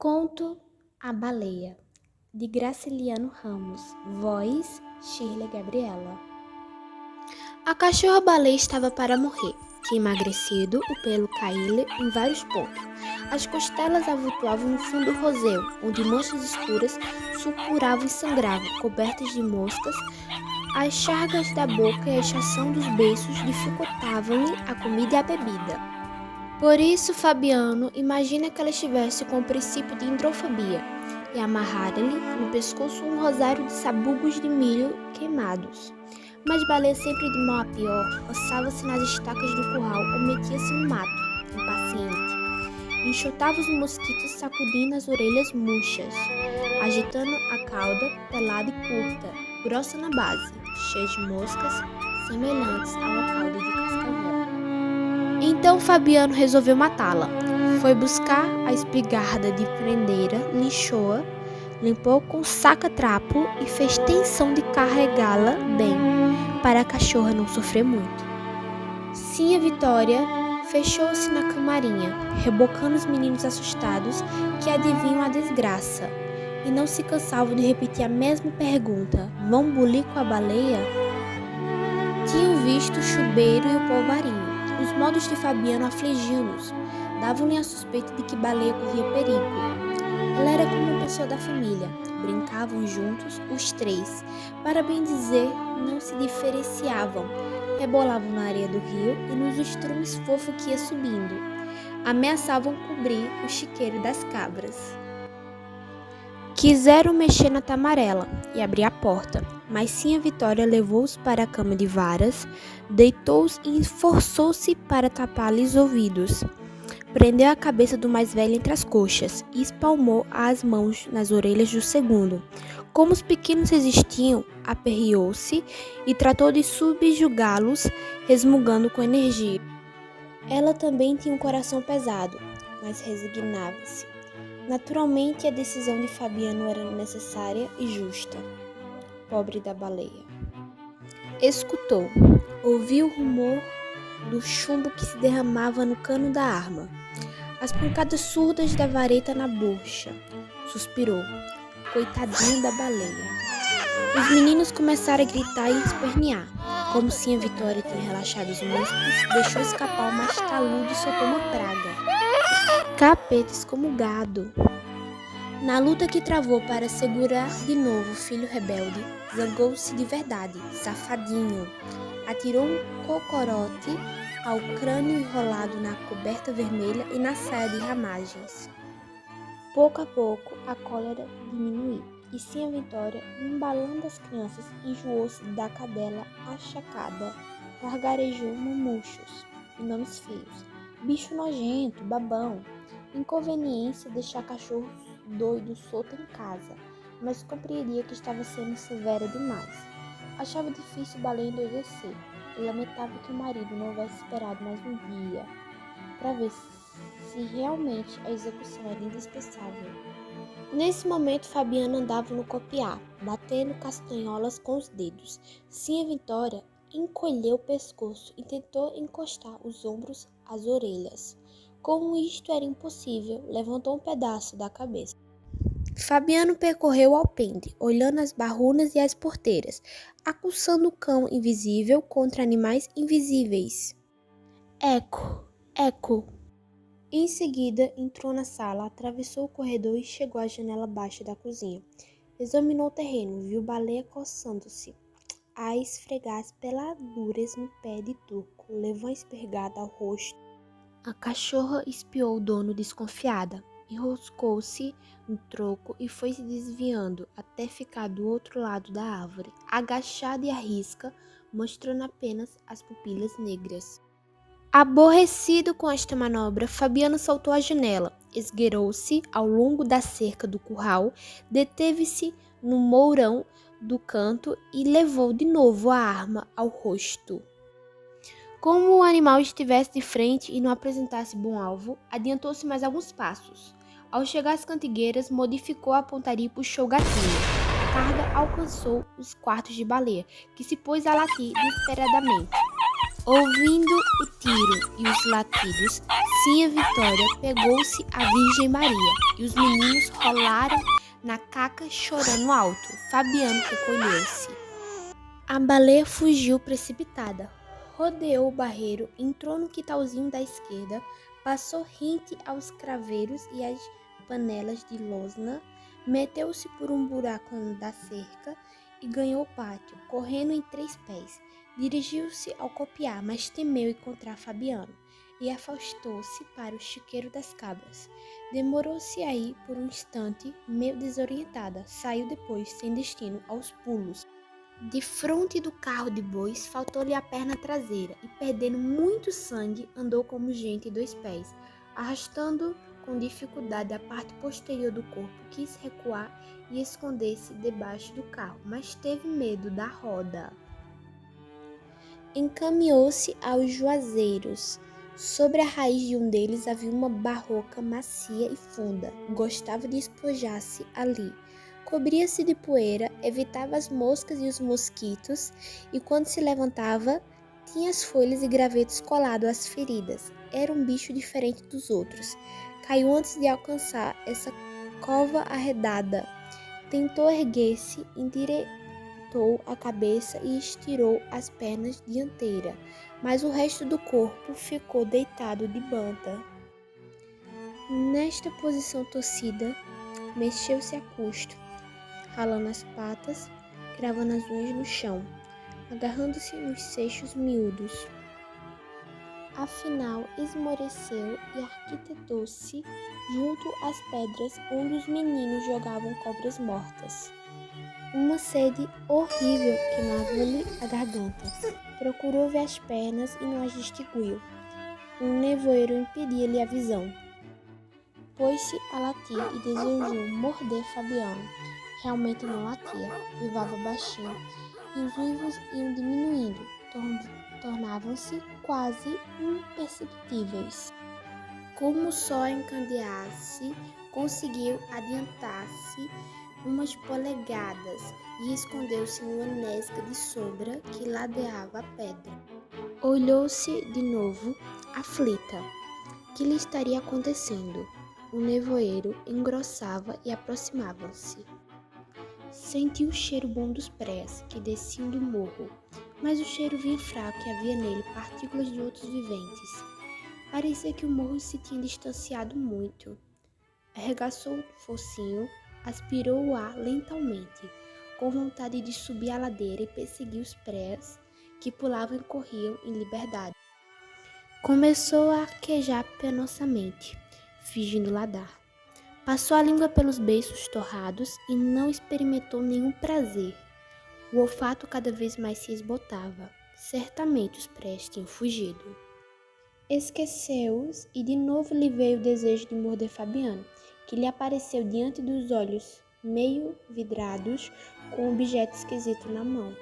Conto A Baleia, de Graciliano Ramos, voz Shirley Gabriela. A cachorra-baleia estava para morrer. Tinha emagrecido, o pelo caía-lhe em vários pontos. As costelas avultuavam no fundo roseu, onde manchas escuras supuravam e sangravam, cobertas de moscas. As chargas da boca e a extração dos beiços dificultavam-lhe a comida e a bebida. Por isso, Fabiano imagina que ela estivesse com o princípio de hidrofobia e amarrara-lhe no pescoço um rosário de sabugos de milho queimados. Mas Baleia, sempre de mal a pior, roçava-se nas estacas do curral ou metia-se no mato, impaciente. Enxotava os mosquitos sacudindo as orelhas murchas, agitando a cauda pelada e curta, grossa na base, cheia de moscas, semelhantes a uma cauda de cascavel. Então Fabiano resolveu matá-la. Foi buscar a espingarda de prendeira, lixou-a, limpou com saca-trapo e fez tensão de carregá-la bem, para a cachorra não sofrer muito. Sim, a Vitória fechou-se na camarinha, rebocando os meninos assustados que adivinham a desgraça, e não se cansavam de repetir a mesma pergunta: vão bulir com a baleia? Tinham visto o chubeiro e o polvarinho. Os modos de Fabiano afligiam-nos, davam-lhe a suspeita de que Baleia corria perigo. Ela era como uma pessoa da família, brincavam juntos os três, para bem dizer, não se diferenciavam, rebolavam na areia do rio e nos estrumes fofos que ia subindo, ameaçavam cobrir o chiqueiro das cabras. Quiseram mexer na tamarela e abrir a porta, mas sim a Vitória levou-os para a cama de varas, deitou-os e esforçou-se para tapar-lhes os ouvidos. Prendeu a cabeça do mais velho entre as coxas e espalmou as mãos nas orelhas do segundo. Como os pequenos resistiam, aperreou-se e tratou de subjugá-los, resmungando com energia. Ela também tinha um coração pesado, mas resignava-se. Naturalmente, a decisão de Fabiano era necessária e justa. Pobre da baleia. Escutou, ouviu o rumor do chumbo que se derramava no cano da arma, as pancadas surdas da vareta na bucha. Suspirou. Coitadinho da baleia. Os meninos começaram a gritar e espernear. Como se a Vitória tinha relaxado os músculos, deixou escapar o mais taludo e soltou uma praga. Capeta excomungado. Na luta que travou para segurar de novo o filho rebelde, zangou-se de verdade, safadinho. Atirou um cocorote ao crânio enrolado na coberta vermelha e na saia de ramagens. Pouco a pouco, a cólera diminuiu, e sim a Vitória, embalando as crianças, enjoou-se da cadela achacada, gargarejou murmúrios e nomes feios. Bicho nojento, babão. Inconveniência deixar cachorro doido solto em casa, mas compreendia que estava sendo severa demais. Achava difícil Baleia endoidecer e lamentava que o marido não houvesse esperado mais um dia para ver se realmente a execução era indispensável. Nesse momento, Fabiano andava no copiar, batendo castanholas com os dedos. Sim, a Vitória encolheu o pescoço e tentou encostar os ombros às orelhas. Como isto era impossível, levantou um pedaço da cabeça. Fabiano percorreu o alpendre, olhando as barrunas e as porteiras, acuçando o cão invisível contra animais invisíveis. Eco, eco. Em seguida, entrou na sala, atravessou o corredor e chegou à janela baixa da cozinha. Examinou o terreno, viu Baleia coçando-se a esfregar as peladuras no pé de turco, levou a espergada ao rosto. A cachorra espiou o dono desconfiada, enroscou-se no troco e foi se desviando até ficar do outro lado da árvore, agachada e à risca, mostrando apenas as pupilas negras. Aborrecido com esta manobra, Fabiano saltou à janela, esgueirou-se ao longo da cerca do curral, deteve-se no mourão do canto e levou de novo a arma ao rosto. Como o animal estivesse de frente e não apresentasse bom alvo, adiantou-se mais alguns passos. Ao chegar às cantigueiras, modificou a pontaria e puxou o gatilho. A carga alcançou os quartos de Baleia, que se pôs a latir desesperadamente. Ouvindo o tiro e os latidos, Sinha Vitória pegou-se à Virgem Maria e os meninos rolaram na caca chorando alto. Fabiano recolheu-se. A baleia fugiu precipitada, rodeou o barreiro, entrou no quintalzinho da esquerda, passou rente aos craveiros e às panelas de losna, meteu-se por um buraco da cerca e ganhou o pátio, correndo em 3 pés. Dirigiu-se ao copiar, mas temeu encontrar Fabiano e afastou-se para o chiqueiro das cabras. Demorou-se aí por um instante, meio desorientada. Saiu depois, sem destino, aos pulos. Defronte do carro de bois, faltou-lhe a perna traseira e, perdendo muito sangue, andou como gente em 2 pés, arrastando com dificuldade a parte posterior do corpo. Quis recuar e esconder-se debaixo do carro, mas teve medo da roda. Encaminhou-se aos juazeiros. Sobre a raiz de um deles havia uma barroca macia e funda. Gostava de espojar-se ali. Cobria-se de poeira, evitava as moscas e os mosquitos, e quando se levantava, tinha as folhas e gravetos colados às feridas. Era um bicho diferente dos outros. Caiu antes de alcançar essa cova arredada. Tentou erguer-se, endireitou a cabeça e estirou as pernas dianteiras, mas o resto do corpo ficou deitado de banda. Nesta posição torcida, mexeu-se a custo, ralando as patas, cravando as unhas no chão, agarrando-se nos seixos miúdos. Afinal, esmoreceu e arquitetou-se junto às pedras onde os meninos jogavam cobras mortas. Uma sede horrível queimava-lhe a garganta. Procurou ver as pernas e não as distinguiu. Um nevoeiro impedia-lhe a visão. Pôs-se a latir e desejou morder Fabiano. Realmente não latia, uivava baixinho, e os uivos iam diminuindo, tornavam-se quase imperceptíveis. Como o sol encandeasse, conseguiu adiantar-se umas polegadas e escondeu-se numa nesga de sombra que ladeava a pedra. Olhou-se de novo, aflita. Que lhe estaria acontecendo? O nevoeiro engrossava e aproximava-se. Sentiu o cheiro bom dos prés que desciam do morro, mas o cheiro vinha fraco e havia nele partículas de outros viventes. Parecia que o morro se tinha distanciado muito. Arregaçou o focinho, aspirou o ar lentamente, com vontade de subir a ladeira e perseguir os prés que pulavam e corriam em liberdade. Começou a arquejar penosamente, fingindo ladar. Passou a língua pelos beiços torrados e não experimentou nenhum prazer. O olfato cada vez mais se esbotava. Certamente os prés tinham fugido. Esqueceu-os e de novo lhe veio o desejo de morder Fabiano, que lhe apareceu diante dos olhos, meio vidrados, com um objeto esquisito na mão.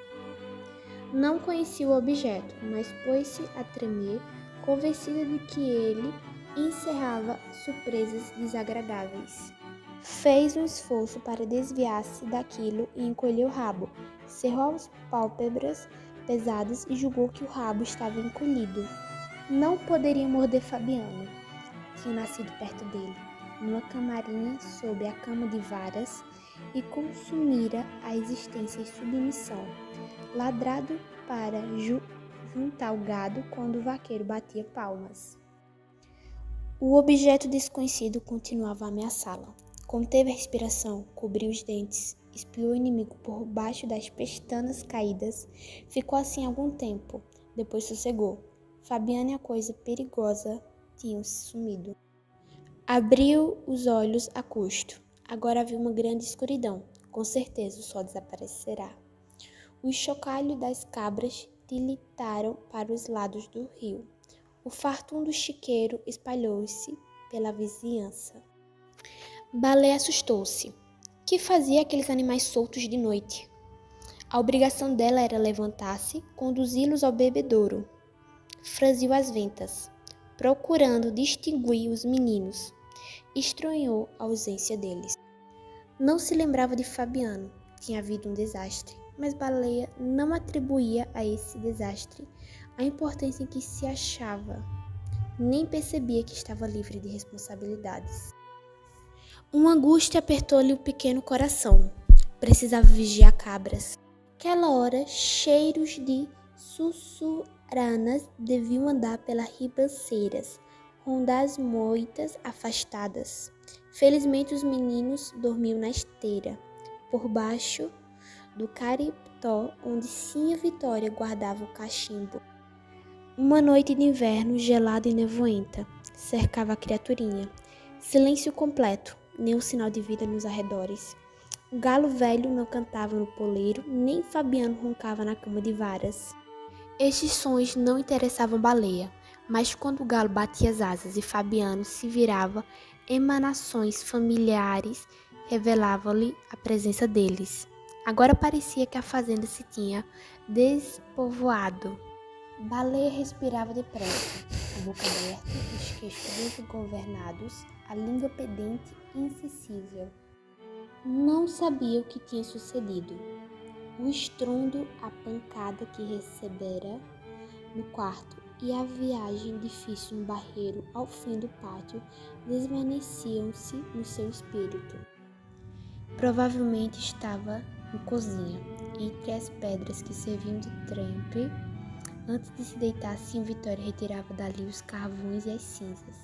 Não conhecia o objeto, mas pôs-se a tremer, convencida de que ele encerrava surpresas desagradáveis. Fez um esforço para desviar-se daquilo e encolheu o rabo, cerrou as pálpebras pesadas e julgou que o rabo estava encolhido. Não poderia morder Fabiano. Tinha nascido perto dele, numa camarinha sob a cama de varas, e consumira a existência em submissão, ladrado para juntar o gado quando o vaqueiro batia palmas. O objeto desconhecido continuava a ameaçá-la. Conteve a respiração, cobriu os dentes, espiou o inimigo por baixo das pestanas caídas. Ficou assim algum tempo, depois sossegou. Fabiano e a coisa perigosa tinham sumido. Abriu os olhos a custo. Agora havia uma grande escuridão. Com certeza o sol desaparecerá. Os chocalhos das cabras tilitaram para os lados do rio. O fartum do chiqueiro espalhou-se pela vizinhança. Baleia assustou-se. Que fazia aqueles animais soltos de noite? A obrigação dela era levantar-se, conduzi-los ao bebedouro. Franziu as ventas, procurando distinguir os meninos. Estranhou a ausência deles. Não se lembrava de Fabiano. Tinha havido um desastre, mas Baleia não atribuía a esse desastre a importância em que se achava. Nem percebia que estava livre de responsabilidades. Uma angústia apertou-lhe o pequeno coração. Precisava vigiar cabras. Aquela hora, cheiros de sussurranas deviam andar pelas ribanceiras, rondar as moitas afastadas. Felizmente os meninos dormiam na esteira, por baixo do caripó onde Sinha Vitória guardava o cachimbo. Uma noite de inverno gelada e nevoenta cercava a criaturinha. Silêncio completo, nenhum sinal de vida nos arredores. O galo velho não cantava no poleiro, nem Fabiano roncava na cama de varas. Estes sons não interessavam Baleia, mas quando o galo batia as asas e Fabiano se virava, emanações familiares revelavam-lhe a presença deles. Agora parecia que a fazenda se tinha despovoado. Baleia respirava depressa, a boca aberta, os queixos desgovernados, a língua pendente e insensível. Não sabia o que tinha sucedido. O estrondo, a pancada que recebera no quarto e a viagem difícil no barreiro ao fim do pátio desvaneciam-se no seu espírito. Provavelmente estava na cozinha, entre as pedras que serviam de trempe. Antes de se deitar, Sinha Vitória retirava dali os carvões e as cinzas.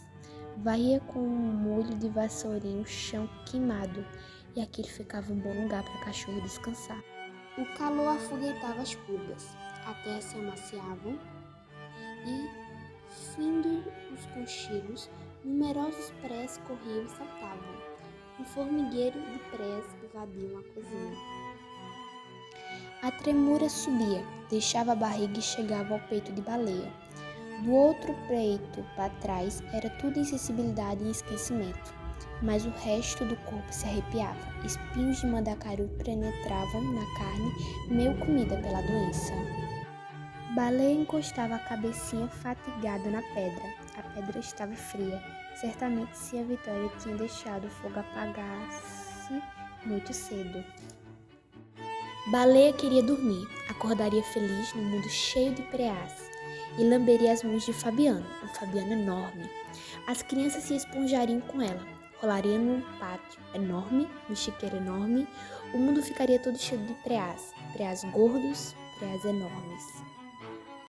Varria com um molho de vassourinha o chão queimado, e aquele ficava um bom lugar para cachorro descansar. O calor afogueitava as pulgas, a terra se amaciava e, findo os conchegos, numerosos prés corriam e saltavam. Um formigueiro de prés invadiam a cozinha. A tremura subia, deixava a barriga e chegava ao peito de Baleia. Do outro peito para trás era tudo insensibilidade e esquecimento, mas o resto do corpo se arrepiava. Espinhos de mandacaru penetravam na carne, meio comida pela doença. Baleia encostava a cabecinha fatigada na pedra. A pedra estava fria. Certamente Sinha Vitória tinha deixado o fogo apagar-se muito cedo. Baleia queria dormir, acordaria feliz no mundo cheio de preás e lamberia as mãos de Fabiano, um Fabiano enorme. As crianças se esponjariam com ela, rolariam num pátio enorme, no chiqueiro enorme. O mundo ficaria todo cheio de preás gordos, preás enormes.